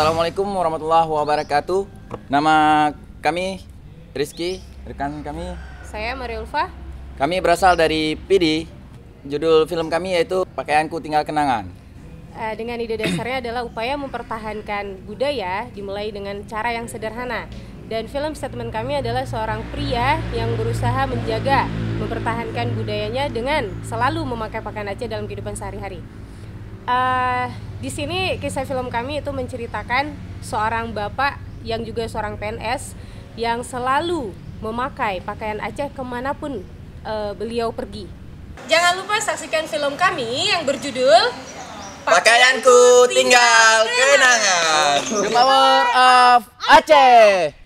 Assalamualaikum warahmatullahi wabarakatuh. Nama kami Rizky, rekan kami. Saya Mariulfa. Kami berasal dari PD. Judul film kami yaitu Pakaianku Tinggal Kenangan. Dengan ide dasarnya adalah upaya mempertahankan budaya dimulai dengan cara yang sederhana. Dan film statement kami adalah seorang pria yang berusaha menjaga, mempertahankan budayanya dengan selalu memakai pakaian Aceh dalam kehidupan sehari-hari. Di sini kisah film kami itu menceritakan seorang bapak yang juga seorang PNS yang selalu memakai pakaian Aceh kemanapun beliau pergi. Jangan lupa saksikan film kami yang berjudul Pakaianku Tinggal Kenangan. The Power of Aceh.